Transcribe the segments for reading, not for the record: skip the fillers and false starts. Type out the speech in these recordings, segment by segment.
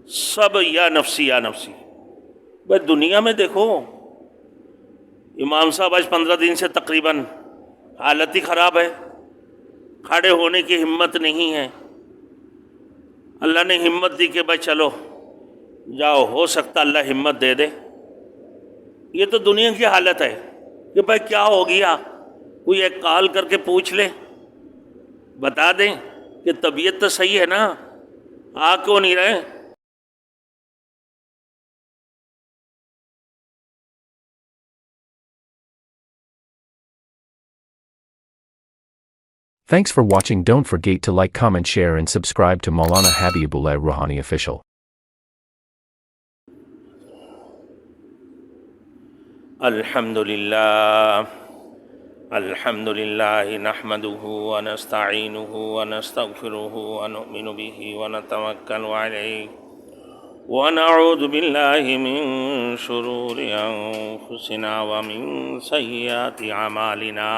سب یا نفسی یا نفسی. بھائی دنیا میں دیکھو، امام صاحب آج 15 دن سے تقریباً حالت ہی خراب ہے، کھڑے ہونے کی ہمت نہیں ہے. اللہ نے ہمت دی کہ بھائی چلو جاؤ، ہو سکتا اللہ ہمت دے دے. یہ تو دنیا کی حالت ہے کہ بھائی کیا ہو گیا، کوئی ایک کال کر کے پوچھ لے، بتا دیں کہ طبیعت تو صحیح ہے نا، آ کیوں نہیں رہے. Thanks for watching. Don't forget to like, comment, share and subscribe to Maulana Habibullah Rouhani Official. الحمد للہ نحمده ونستعینه ونستغفره ونؤمن به ونتوکل علیہ ونعوذ باللہ من شرور انفسنا ومن سیئات اعمالنا.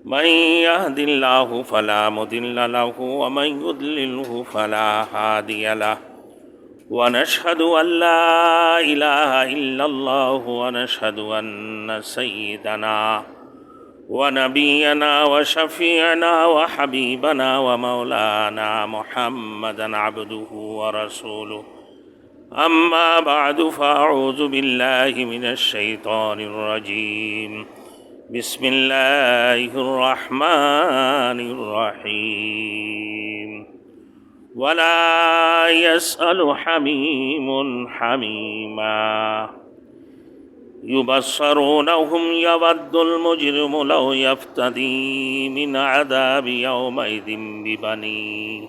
من يهد الله فلا مضل له ومن يضلله فلا هادي له. ونشهد أن لا إله إلا الله ونشهد أن سيدنا ونبينا وشفيعنا وحبيبنا ومولانا محمدا عبده ورسوله. أما بعد فأعوذ بالله من الشيطان الرجيم. بسم الله الرحمن الرحيم. ولا يسأل حميم حميما يبصرونهم يود المجرم لو يفتدي من عذاب يومئذ ببنيه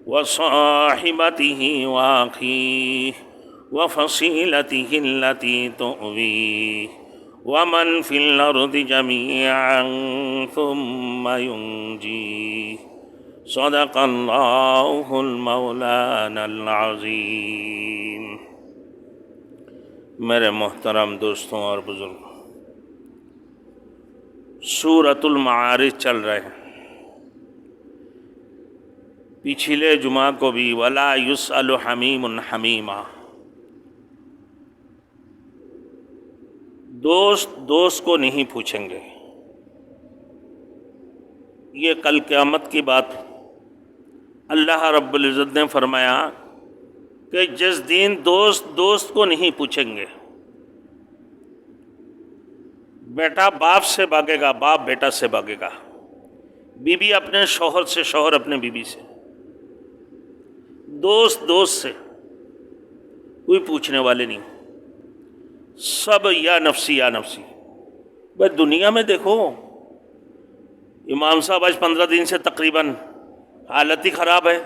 وصاحبته وأخيه وفصيلته التي تؤويه ومن في الأرض جميعا ثم ينجيه. صدق اللہ المولانا العظیم. میرے محترم دوستوں اور بزرگوں، سورۃ المعارج چل رہے ہیں. پچھلے جمعہ کو بھی ولا یسأل حمیم حمیما، دوست دوست کو نہیں پوچھیں گے. یہ کل قیامت کی بات اللہ رب العزت نے فرمایا کہ جس دن دوست دوست کو نہیں پوچھیں گے. بیٹا باپ سے بھاگے گا، باپ بیٹا سے بھاگے گا، بیوی اپنے شوہر سے، شوہر اپنے بیوی سے، دوست دوست سے کوئی پوچھنے والے نہیں. سب یا نفسی یا نفسی. بھائی دنیا میں دیکھو، امام صاحب آج 15 دن سے تقریباً حالت ہی خراب ہے،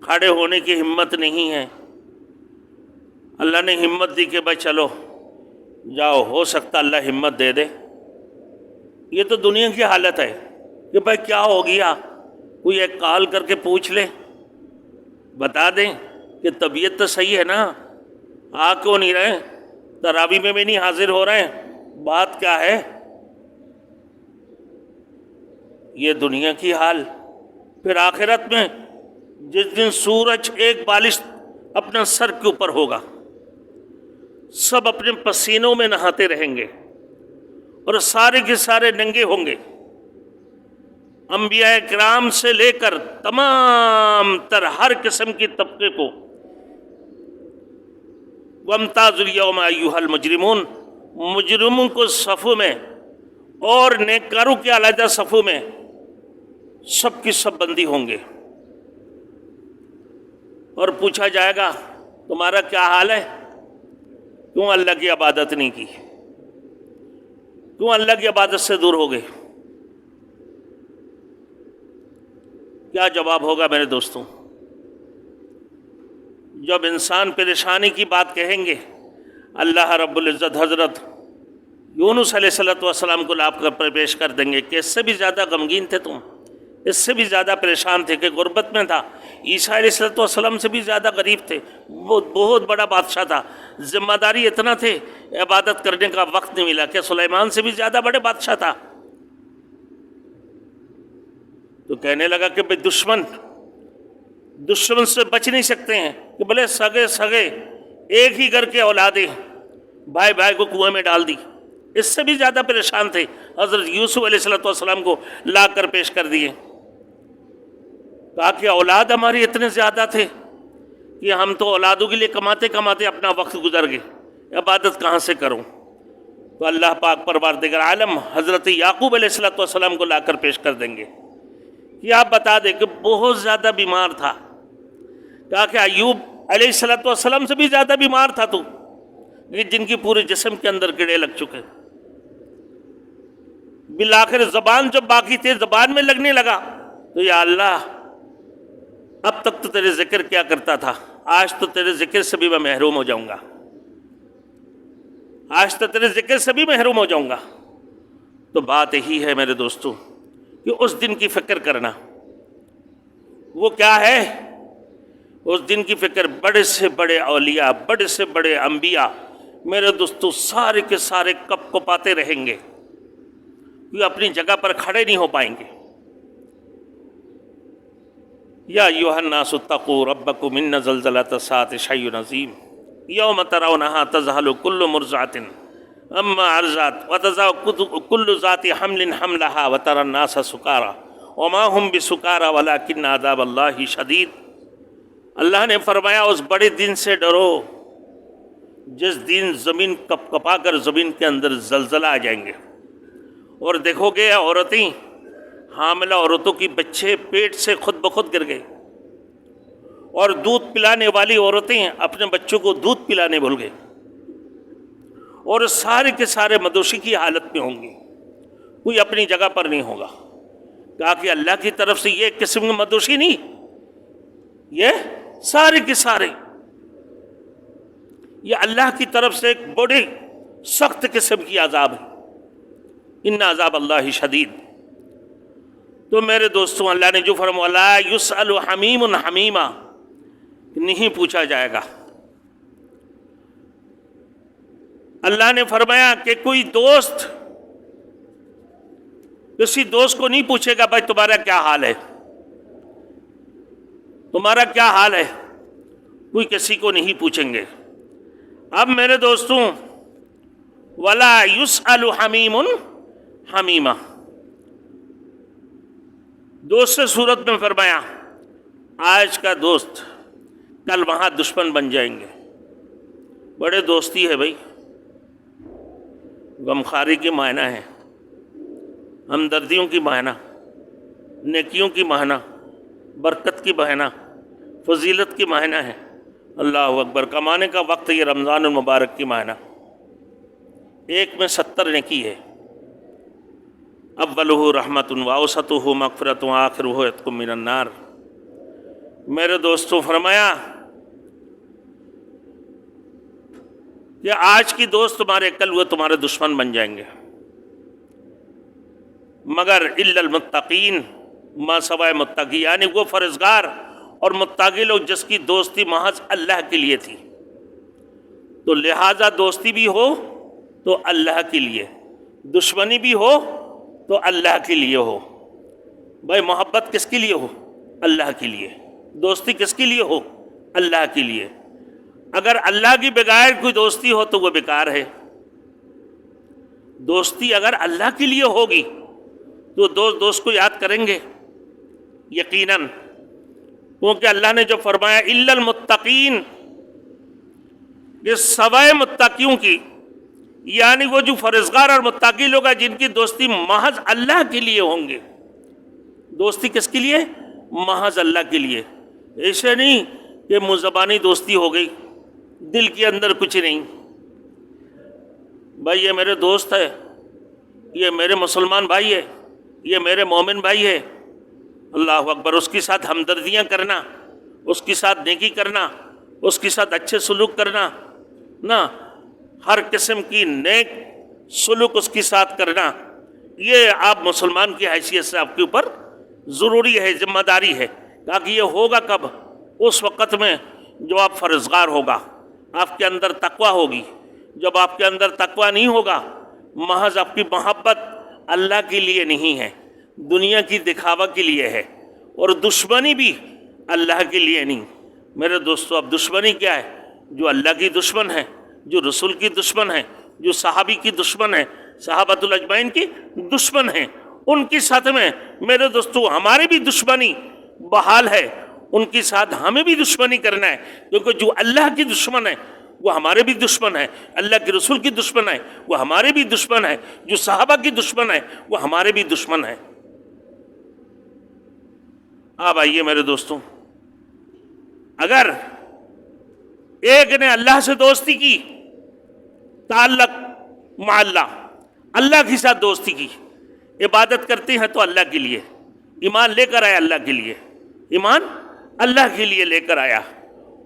کھڑے ہونے کی ہمت نہیں ہے. اللہ نے ہمت دی کہ بھائی چلو جاؤ، ہو سکتا اللہ ہمت دے دے. یہ تو دنیا کی حالت ہے کہ بھائی کیا ہو گیا، کوئی ایک کال کر کے پوچھ لے، بتا دیں کہ طبیعت تو صحیح ہے نا، آ کیوں نہیں رہے، تراویح میں بھی نہیں حاضر ہو رہے ہیں، بات کیا ہے. یہ دنیا کی حال. پھر آخرت میں جس دن سورج ایک بالش اپنا سر کے اوپر ہوگا، سب اپنے پسینوں میں نہاتے رہیں گے اور سارے کے سارے ننگے ہوں گے. انبیاء کرام سے لے کر تمام تر ہر قسم کی طبقے کو وَامْتَازُوا الْيَوْمَ أَيُّهَا الْمُجْرِمُونَ، مجرموں کو صفوں میں اور نیککاروں کے علیحدہ صفوں میں سب کی سب بندی ہوں گے. اور پوچھا جائے گا تمہارا کیا حال ہے، کیوں اللہ کی عبادت نہیں کی، کیوں اللہ کی عبادت سے دور ہو گئے. کیا جواب ہوگا میرے دوستوں؟ جب انسان پریشانی کی بات کہیں گے، اللہ رب العزت حضرت یونس علیہ السلام کو لاپ کر پیش کر دیں گے کہ اس سے بھی زیادہ غمگین تھے تم، اس سے بھی زیادہ پریشان تھے کہ غربت میں تھا. عیسیٰ علیہ السلام سے بھی زیادہ غریب تھے، وہ بہت بڑا بادشاہ تھا، ذمہ داری اتنا تھے، عبادت کرنے کا وقت نہیں ملا. کہ سلیمان سے بھی زیادہ بڑے بادشاہ تھا. تو کہنے لگا کہ بھئی دشمن سے بچ نہیں سکتے ہیں، کہ بھلے سگے سگے ایک ہی گھر کے اولادیں بھائی بھائی کو کنویں میں ڈال دی، اس سے بھی زیادہ پریشان تھے، حضرت یوسف علیہ السلام کو لا کر پیش کر دیے. کہا کہ اولاد ہماری اتنے زیادہ تھے کہ ہم تو اولادوں کے لیے کماتے کماتے اپنا وقت گزر گئے، عبادت کہاں سے کروں؟ تو اللہ پاک پروردگار عالم حضرت یعقوب علیہ السلام کو لا کر پیش کر دیں گے کہ آپ بتا دیں کہ بہت زیادہ بیمار تھا. کہا کہ ایوب علیہ السلام سے بھی زیادہ بیمار تھا تو، جن کی پورے جسم کے اندر کیڑے لگ چکے. بالآخر زبان جب باقی تھے زبان میں لگنے لگا تو یا اللہ اب تک تو تیرے ذکر کیا کرتا تھا، آج تو تیرے ذکر سے بھی میں محروم ہو جاؤں گا، آج تو تیرے ذکر سے بھی محروم ہو جاؤں گا. تو بات یہی ہے میرے دوستوں کہ اس دن کی فکر کرنا. وہ کیا ہے؟ اس دن کی فکر بڑے سے بڑے اولیاء، بڑے سے بڑے انبیاء میرے دوستوں سارے کے سارے کپ کپاتے رہیں گے، یہ اپنی جگہ پر کھڑے نہیں ہو پائیں گے. یا ایھا الناس اتقوا ربکم ان زلزلۃ الساعۃ شیء عظیم یوم ترونھا تذہل کل مرضعۃ اما ارضعت وتضع کل ذات حمل حملھا وتری الناس سکارى وما هم بسکارى ولکن عذاب اللہ شدید. اللہ نے فرمایا اس بڑے دن سے ڈرو جس دن زمین کپ کپا کر زمین کے اندر زلزلہ آ جائیں گے، اور دیکھو گے عورتیں، حاملہ عورتوں کی بچے پیٹ سے خود بخود گر گئے، اور دودھ پلانے والی عورتیں اپنے بچوں کو دودھ پلانے بھول گئے، اور سارے کے سارے مدوشی کی حالت میں ہوں گے، کوئی اپنی جگہ پر نہیں ہوگا. کہا کہ اللہ کی طرف سے یہ ایک قسم کی مدوشی نہیں، یہ سارے کے سارے یہ اللہ کی طرف سے ایک بڑی سخت قسم کی عذاب ہے. ان عذاب اللہ شدید. تو میرے دوستوں اللہ نے جو فرمایا لا یسأل حمیم حمیما، نہیں پوچھا جائے گا. اللہ نے فرمایا کہ کوئی دوست کسی دوست کو نہیں پوچھے گا بھائی تمہارا کیا حال ہے، تمہارا کیا حال ہے، کوئی کسی کو نہیں پوچھیں گے. اب میرے دوستوں ولا یسأل حمیم حمیما، دوسرے صورت میں فرمایا آج کا دوست کل وہاں دشمن بن جائیں گے. بڑے دوستی ہے بھائی، غمخواری کے معنی ہے، ہمدردیوں کی معنی، نیکیوں کی معنی، برکت کی معنی، فضیلت کی معنی ہے. اللہ اکبر. کمانے کا وقت یہ رمضان المبارک کی معنی، ایک میں 70 نیکی ہے. اولہ رحمت واوسطہ مغفرت وآخرہ عتق من النار. میرے دوستوں فرمایا کہ آج کی دوست تمہارے کل وہ تمہارے دشمن بن جائیں گے، مگر الا المتقین، ما سوائے متقی، یعنی وہ فرزگار اور متقی لوگ جس کی دوستی محض اللہ کے لیے تھی. تو لہذا دوستی بھی ہو تو اللہ کے لیے، دشمنی بھی ہو تو اللہ کے لیے ہو. بھائی محبت کس کے لیے ہو؟ اللہ کے لیے. دوستی کس کے لیے ہو؟ اللہ کے لیے. اگر اللہ کی بغیر کوئی دوستی ہو تو وہ بیکار ہے. دوستی اگر اللہ کے لیے ہوگی تو دوست کو یاد کریں گے یقیناً، کیونکہ اللہ نے جو فرمایا الا المتقین، یہ سوائے متقیوں کی، یعنی وہ جو فرزگار اور متقی لوگ ہیں جن کی دوستی محض اللہ کے لیے ہوں گے. دوستی کس کے لیے؟ محض اللہ کے لیے. ایسے نہیں کہ منہ زبانی دوستی ہو گئی، دل کے اندر کچھ نہیں. بھائی یہ میرے دوست ہے، یہ میرے مسلمان بھائی ہے، یہ میرے مومن بھائی ہے، اللہ اکبر. اس کے ساتھ ہمدردیاں کرنا، اس کے ساتھ نیکی کرنا، اس کے ساتھ اچھے سلوک کرنا، نہ ہر قسم کی نیک سلوک اس کے ساتھ کرنا، یہ آپ مسلمان کی حیثیت سے آپ کے اوپر ضروری ہے، ذمہ داری ہے. تاکہ یہ ہوگا کب؟ اس وقت میں جو آپ فرزگار ہوگا، آپ کے اندر تقوی ہوگی. جب آپ کے اندر تقوی نہیں ہوگا، محض آپ کی محبت اللہ کے لیے نہیں ہے، دنیا کی دکھاوا کے لیے ہے، اور دشمنی بھی اللہ کے لیے نہیں، میرے دوستو اب دشمنی کیا ہے؟ جو اللہ کی دشمن ہے، جو رسول کی دشمن ہے، جو صحابی کی دشمن ہے، صحابۃ الاجمعین کی دشمن ہیں، ان کے ساتھ میں میرے دوستو ہماری بھی دشمنی بحال ہے، ان کے ساتھ ہمیں بھی دشمنی کرنا ہے، کیونکہ جو اللہ کی دشمن ہے وہ ہمارے بھی دشمن ہے، اللہ کے رسول کی دشمن ہے وہ ہمارے بھی دشمن ہے، جو صحابہ کی دشمن ہے وہ ہمارے بھی دشمن ہے۔ اب آئیے میرے دوستوں، اگر ایک نے اللہ سے دوستی کی، تعلق مع اللہ، اللہ کے ساتھ دوستی کی، عبادت کرتے ہیں تو اللہ کے لیے، ایمان لے کر آیا اللہ کے لیے، ایمان اللہ کے لیے لے کر آیا،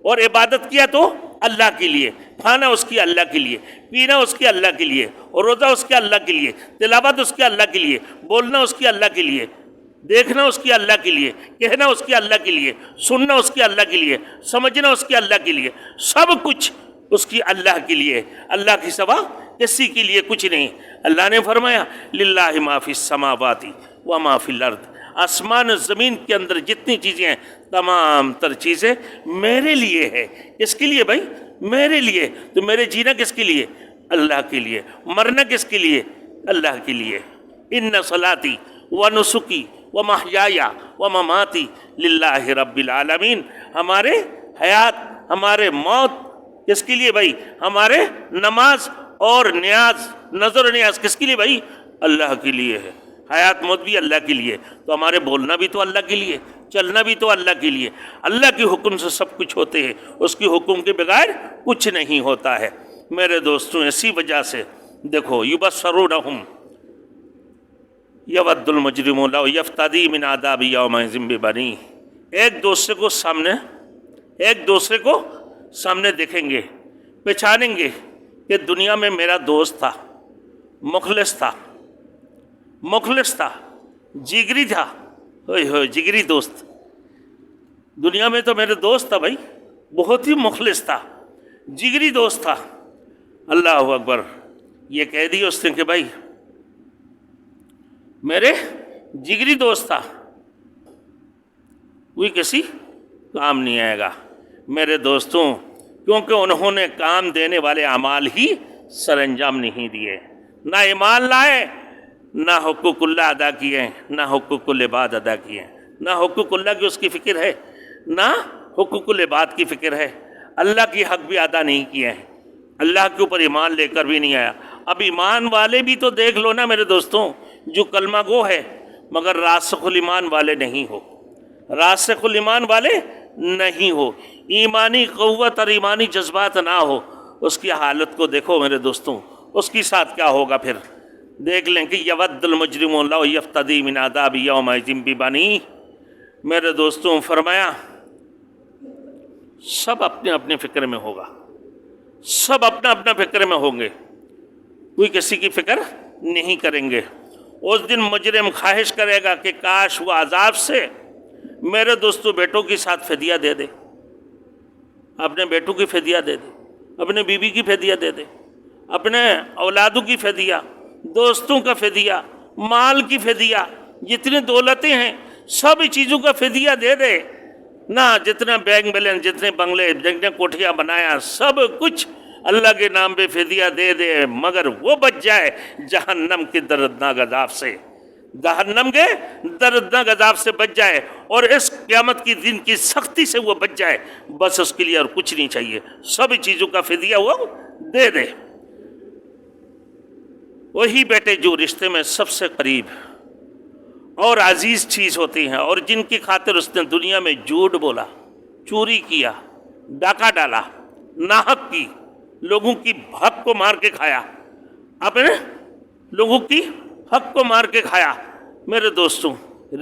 اور عبادت کیا تو اللہ کے لیے، کھانا اس کی اللہ کے لیے، پینا اس کے اللہ کے لیے، اور روزہ اس کے اللہ کے لیے، تلاوت اس کے اللہ کے لیے، بولنا اس کے اللہ کے لیے، دیکھنا اس کی اللہ کے لیے، کہنا اس کے اللہ کے لیے، سننا اس کے اللہ کے لیے، سمجھنا اس کے اللہ کے لیے، سب کچھ اس کی اللہ کے لیے، اللہ کی سوا کسی کے لیے کچھ نہیں۔ اللہ نے فرمایا للہ ما فی السماوات و ما فی الارض، آسمان و زمین کے اندر جتنی چیزیں ہیں تمام تر چیزیں میرے لیے ہے۔ کس کے لیے بھائی؟ میرے لیے۔ تو میرے جینا کس کے لیے؟ اللہ کے لیے۔ مرنا کس کے لیے؟ اللہ کے لیے۔ ان صلاتی و نسکی و محیای و مماتی للہ رب العالمین، ہمارے حیات، ہمارے موت کس کے لیے بھائی؟ ہمارے نماز اور نیاز، نظر و نیاز کس کے لیے بھائی؟ اللہ کے لیے ہے۔ حیات موت بھی اللہ کے لیے، تو ہمارے بولنا بھی تو اللہ کے لیے، چلنا بھی تو اللہ کے لیے۔ اللہ کے حکم سے سب کچھ ہوتے ہیں، اس کی حکم کے بغیر کچھ نہیں ہوتا ہے۔ میرے دوستوں اسی وجہ سے دیکھو یبصرونہم یود المجرم لو یفتدی من عذاب یومئذ ببنیہ، ایک دوسرے کو سامنے دیکھیں گے، پہچانیں گے کہ دنیا میں میرا دوست تھا، مخلص تھا، جگری تھا، جگری دوست، دنیا میں تو میرے دوست تھا بھائی، بہت ہی مخلص تھا، جگری دوست تھا۔ اللہ اکبر، یہ کہہ دی اس نے کہ بھائی میرے جگری دوست تھا، کوئی کسی کام نہیں آئے گا میرے دوستوں، کیونکہ انہوں نے کام دینے والے اعمال ہی سر انجام نہیں دیے، نہ ایمان لائے، نہ حقوق اللہ ادا کیے، نہ حقوق العباد ادا کیے، نہ حقوق اللہ کی اس کی فکر ہے، نہ حقوق العباد کی فکر ہے، اللہ کی حق بھی ادا نہیں کیے ہیں، اللہ کے اوپر ایمان لے کر بھی نہیں آیا۔ اب ایمان والے بھی تو دیکھ لو نا میرے دوستوں، جو کلمہ گو ہے مگر راسخ الایمان والے نہیں ہو، راسخ الایمان والے نہیں ہو، ایمانی قوت اور ایمانی جذبات نہ ہو، اس کی حالت کو دیکھو میرے دوستوں، اس کے ساتھ کیا ہوگا پھر دیکھ لیں کہ یود المجرم لو یفتدی من عذاب یومئذ ببنیہ۔ میرے دوستوں فرمایا سب اپنے اپنے فکر میں ہوگا، سب اپنا اپنا فکر میں ہوں گے، کوئی کسی کی فکر نہیں کریں گے۔ اس دن مجرم خواہش کرے گا کہ کاش وہ عذاب سے میرے دوستوں بیٹوں کے ساتھ فدیہ دے دے، اپنے بیٹوں کی فدیہ دے دے، اپنے بیوی کی فدیہ دے دے، اپنے اولادوں کی فدیہ، دوستوں کا فدیہ، مال کی فدیہ، جتنی دولتیں ہیں سب چیزوں کا فدیہ دے دے نہ، جتنا بینک بیلنس، جتنے بنگلے، جتنے کوٹھیاں بنایا، سب کچھ اللہ کے نام پہ فدیہ دے دے، مگر وہ بچ جائے جہنم کے دردناک عذاب سے، جہنم کے دردناک عذاب سے بچ جائے، اور اس قیامت کی دن کی سختی سے وہ بچ جائے، بس اس کے لیے اور کچھ نہیں چاہیے، سب چیزوں کا فدیہ وہ دے دے۔ وہی بیٹے جو رشتے میں سب سے قریب اور عزیز چیز ہوتی ہیں، اور جن کی خاطر اس نے دنیا میں جھوٹ بولا، چوری کیا، ڈاکہ ڈالا، ناحق کی، لوگوں کی حق کو مار کے کھایا، اپنے لوگوں کی حق کو مار کے کھایا، میرے دوستوں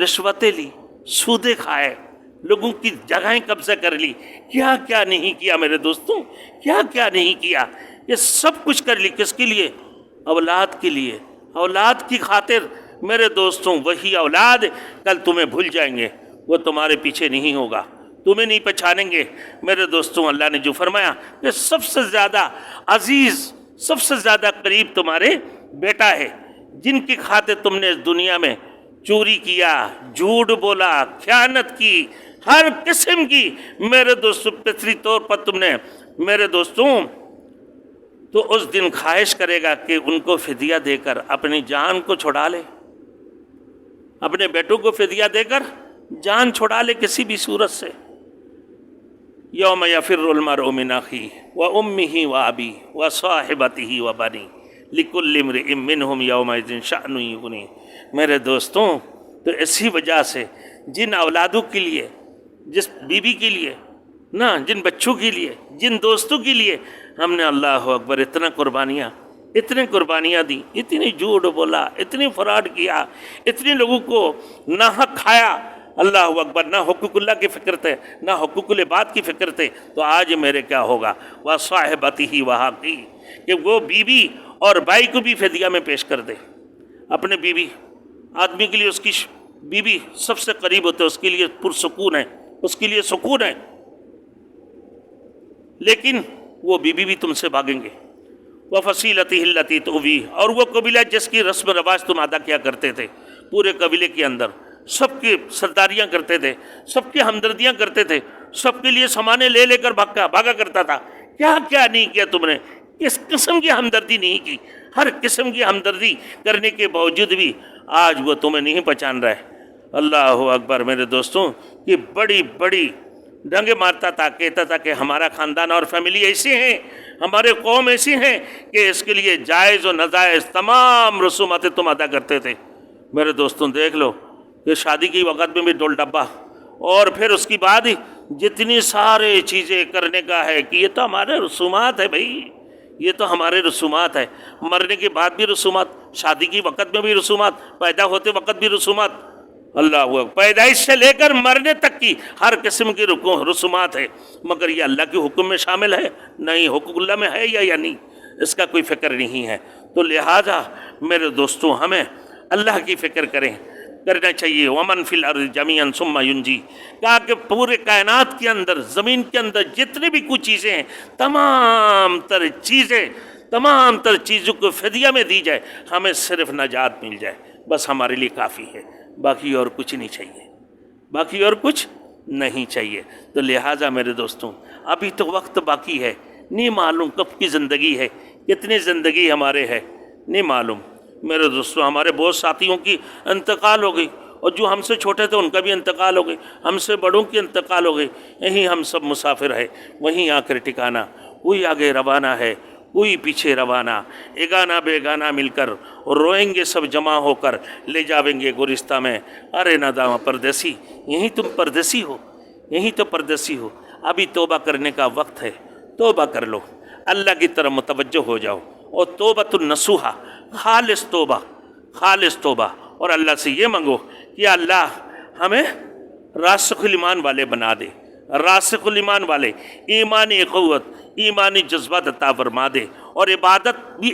رشوتیں لی، سودے کھائے، لوگوں کی جگہیں قبضہ کر لی، کیا کیا نہیں کیا میرے دوستوں، کیا کیا نہیں کیا، یہ سب کچھ کر لی کس کے لیے؟ اولاد کے لیے، اولاد کی خاطر۔ میرے دوستوں وہی اولاد کل تمہیں بھول جائیں گے، وہ تمہارے پیچھے نہیں ہوگا، تمہیں نہیں پہچانیں گے۔ میرے دوستوں اللہ نے جو فرمایا کہ سب سے زیادہ عزیز، سب سے زیادہ قریب تمہارے بیٹا ہے، جن کی خاطر تم نے اس دنیا میں چوری کیا، جھوٹ بولا، خیانت کی، ہر قسم کی میرے دوستوں فطری طور پر تم نے میرے دوستوں تو اس دن خواہش کرے گا کہ ان کو فدیہ دے کر اپنی جان کو چھڑا لے، اپنے بیٹوں کو فدیہ دے کر جان چھڑا لے کسی بھی صورت سے۔ یوم یفر المرء من اخیہ وامہ وابیہ وصاحبتہ وبنیہ لکل امرئ منہم یومئذ شأن یغنیہ۔ میرے دوستوں تو اسی وجہ سے جن اولادوں کے لیے، جس بیوی کے لیے نا، جن بچوں کے لیے، جن دوستوں کے لیے ہم نے اللہ اکبر اتنی قربانیاں دی، اتنی جھوٹ بولا، اتنی فراڈ کیا، اتنے لوگوں کو ناحق کھایا، اللہ اکبر، نہ حقوق اللہ کی فکر تھے، نہ حقوق العباد کی فکر تھے، تو آج میرے کیا ہوگا؟ وصاحبتہ وحاقیہ، کہ وہ بیوی اور بھائی کو بھی فدیہ میں پیش کر دے۔ اپنے بیوی، آدمی کے لیے اس کی بیوی سب سے قریب ہوتے، اس کے لیے پرسکون ہے، اس کے لیے سکون ہے، لیکن وہ بیوی بھی تم سے بھاگیں گے۔ وفصیلتہ التی تؤویہ، اور وہ قبیلہ جس کی رسم و رواج تم ادا کیا کرتے تھے، پورے قبیلے کے اندر سب کی سرداریاں کرتے تھے، سب کی ہمدردیاں کرتے تھے، سب کے لیے سامانے لے لے کر بھاگا کرتا تھا۔ کیا کیا نہیں کیا تم نے، کس قسم کی ہمدردی نہیں کی، ہر قسم کی ہمدردی کرنے کے باوجود بھی آج وہ تمہیں نہیں پہچان رہے۔ اللہ اکبر میرے دوستوں، یہ بڑی بڑی ڈنگے مارتا تھا، کہتا تھا کہ ہمارا خاندان اور فیملی ایسی ہیں، ہمارے قوم ایسی ہیں کہ اس کے لیے جائز و ناجائز تمام رسوماتیں تم ادا کرتے تھے۔ میرے دوستوں دیکھ لو کہ شادی کی وقت میں بھی ڈول ڈبہ، اور پھر اس کی بعد جتنی سارے چیزیں کرنے کا ہے کہ یہ تو ہمارے رسومات ہے بھائی، یہ تو ہمارے رسومات ہے، مرنے کے بعد بھی رسومات، شادی کی وقت میں بھی رسومات، پیدا ہوتے وقت بھی رسومات، اللہ وہ پیدائش سے لے کر مرنے تک کی ہر قسم کی رسومات ہے، مگر یہ اللہ کے حکم میں شامل ہے نہیں، حقوق اللہ میں ہے یا نہیں، اس کا کوئی فکر نہیں ہے۔ تو لہٰذا میرے دوستوں ہمیں اللہ کی فکر کرنا چاہیے۔ ومن فی الارض جمیعا ثم ینجی، کہا کہ پورے کائنات کے اندر، زمین کے اندر جتنے بھی کچھ چیزیں ہیں، تمام تر چیزوں کو فدیہ میں دی جائے، ہمیں صرف نجات مل جائے، بس ہمارے لیے کافی ہے، باقی اور کچھ نہیں چاہیے، باقی اور کچھ نہیں چاہیے۔ تو لہٰذا میرے دوستوں ابھی تو وقت باقی ہے، نہیں معلوم کب کی زندگی ہے، کتنی زندگی ہمارے ہے، نہیں معلوم۔ میرے دوستوں ہمارے بہت ساتھیوں کی انتقال ہو گئی، اور جو ہم سے چھوٹے تھے ان کا بھی انتقال ہو گئی، ہم سے بڑوں کی انتقال ہو گئی، یہیں ہم سب مسافر ہے، وہیں آ کر ٹھکانا، کوئی آگے روانہ ہے، کوئی پیچھے روانہ، ایگانا بیگانا مل کر روئیں گے سب جمع ہو کر، لے جاویں گے گورستہ میں، ارے ندامہ پردیسی، یہیں تم پردیسی ہو، یہیں تو پردیسی ہو۔ ابھی توبہ کرنے کا وقت ہے، توبہ کر لو، اللہ کی طرف متوجہ ہو جاؤ، اور توبۃ النصوحہ، خالص توبہ، اور اللہ سے یہ مانگو کہ اللہ ہمیں راسخ الایمان والے بنا دے، راسخ الایمان والے، ایمانی قوت، ایمانی جذبات عطا فرما دے، اور عبادت بھی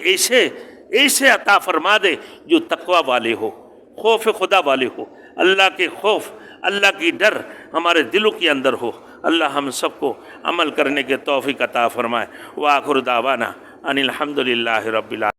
ایسے عطا فرما دے جو تقوی والے ہو، خوف خدا والے ہو، اللہ کے خوف، اللہ کی ڈر ہمارے دلوں کے اندر ہو۔ اللہ ہم سب کو عمل کرنے کے توفیق عطا فرمائے۔ وآخر دعوانا ان الحمد للہ رب العالمین۔